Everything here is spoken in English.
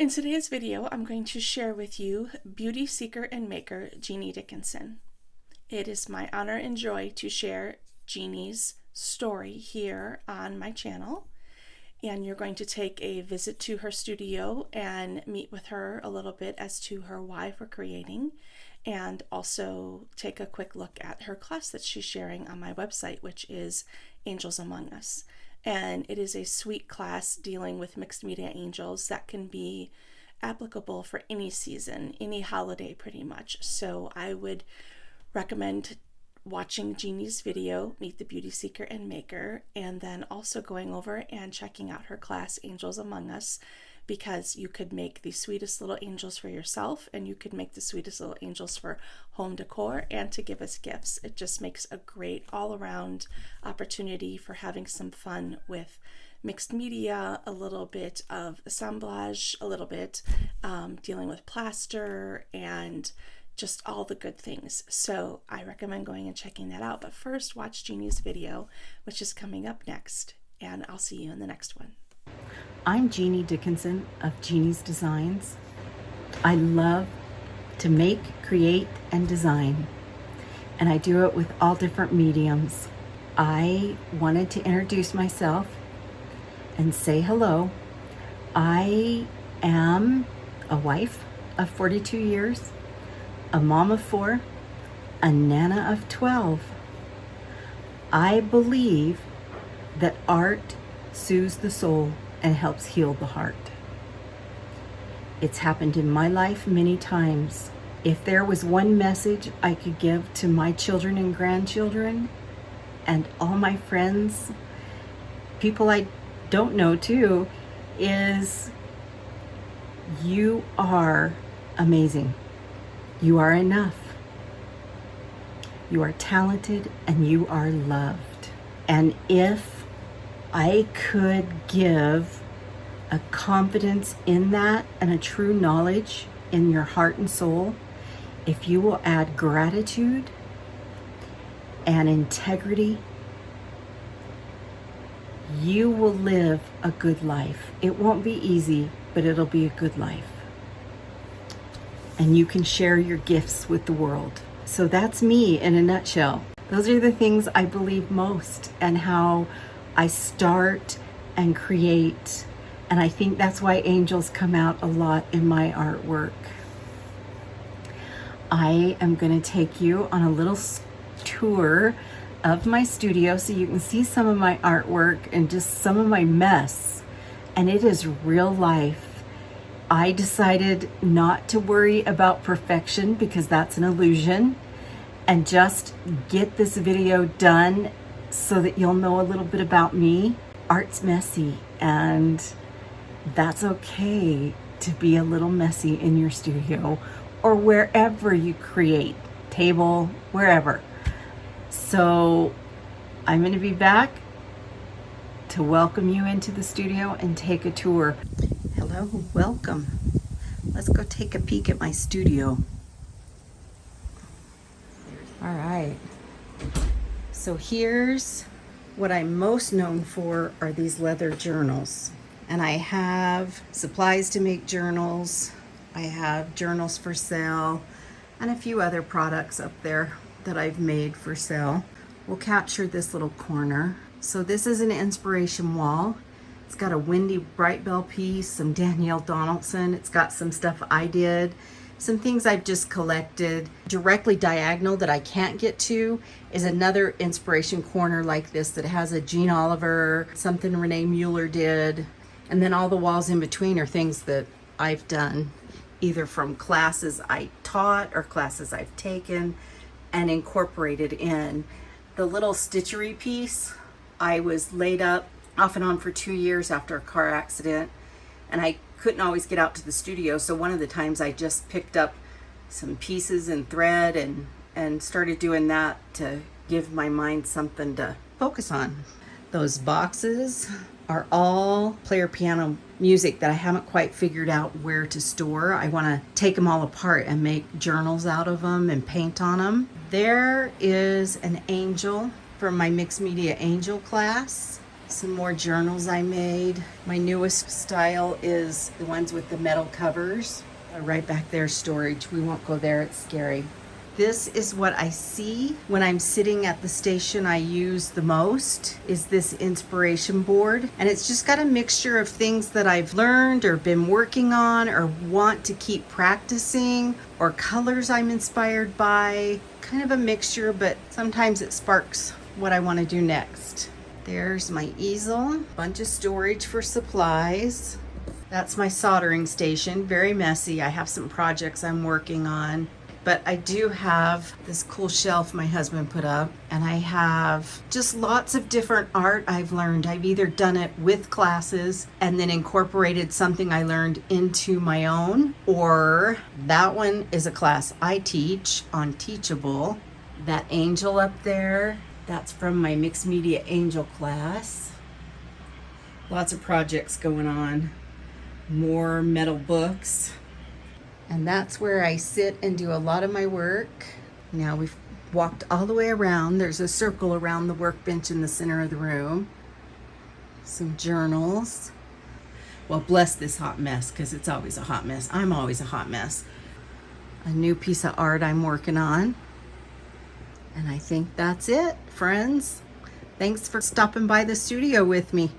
In today's video, I'm going to share with you beauty seeker and maker Jeannie Dickinson. It is my honor and joy to share Jeannie's story here on my channel, and you're going to take a visit to her studio and meet with her a little bit as to her why for creating, and also take a quick look at her class that she's sharing on my website, which is Angels Among Us. And it is a sweet class dealing with mixed media angels that can be applicable for any season, any holiday pretty much. So I would recommend watching Jeannie's video, Meet the Beauty Seeker and Maker, and then also going over and checking out her class, Angels Among Us, because you could make the sweetest little angels for yourself, and you could make the sweetest little angels for home decor and to give as gifts. It just makes a great all-around opportunity for having some fun with mixed media, a little bit of assemblage, a little bit dealing with plaster, and just all the good things. So I recommend going and checking that out. But first, watch Jeannie's video, which is coming up next, and I'll see you in the next one. I'm Jeannie Dickinson of Jeannie's Designs. I love to make, create, and design, and I do it with all different mediums. I wanted to introduce myself and say hello. I am a wife of 42 years, a mom of 4, a nana of 12. I believe that art soothes the soul and helps heal the heart. It's happened in my life many times. If there was one message I could give to my children and grandchildren and all my friends, people I don't know too, is you are amazing. You are enough. You are talented and you are loved. And if I could give a confidence in that and a true knowledge in your heart and soul, if you will add gratitude and integrity, you will live a good life. It won't be easy, but it'll be a good life. And you can share your gifts with the world. So that's me in a nutshell. Those are the things I believe most, and how I start and create. And I think that's why angels come out a lot in my artwork. I am going to take you on a little tour of my studio so you can see some of my artwork and just some of my mess. And it is real life. I decided not to worry about perfection because that's an illusion, and just get this video done so that you'll know a little bit about me. Art's messy, and that's okay to be a little messy in your studio or wherever you create, table, wherever. So I'm going to be back to welcome you into the studio and take a tour. Hello, welcome. Let's go take a peek at my studio. All right. So here's what I'm most known for are these leather journals. And I have supplies to make journals. I have journals for sale and a few other products up there that I've made for sale. We'll capture this little corner. So this is an inspiration wall. It's got a Wendy Bright Bell piece, some Danielle Donaldson. It's got some stuff I did, some things I've just collected. Directly diagonal that I can't get to is another inspiration corner like this that has a Jean Oliver, something Renee Mueller did. And then all the walls in between are things that I've done, either from classes I taught or classes I've taken and incorporated in. The little stitchery piece, I was laid up off and on for 2 years after a car accident, and I couldn't always get out to the studio. So one of the times I just picked up some pieces and thread and started doing that to give my mind something to focus on. Those boxes are all player piano music that I haven't quite figured out where to store. I want to take them all apart and make journals out of them and paint on them. There is an angel from my mixed media angel class. Some more journals I made. My newest style is the ones with the metal covers. Right back there, storage. We won't go there, it's scary. This is what I see when I'm sitting at the station I use the most, is this inspiration board. And it's just got a mixture of things that I've learned or been working on or want to keep practicing, or colors I'm inspired by. Kind of a mixture, but sometimes it sparks what I want to do next. There's my easel, bunch of storage for supplies. That's my soldering station, very messy. I have some projects I'm working on. But I do have this cool shelf my husband put up, and I have just lots of different art I've learned. I've either done it with classes and then incorporated something I learned into my own, or that one is a class I teach on Teachable. That angel up there, that's from my mixed media angel class. Lots of projects going on. More metal books. And that's where I sit and do a lot of my work. Now we've walked all the way around. There's a circle around the workbench in the center of the room. Some journals. Well, bless this hot mess, because it's always a hot mess. I'm always a hot mess. A new piece of art I'm working on. And I think that's it, friends. Thanks for stopping by the studio with me.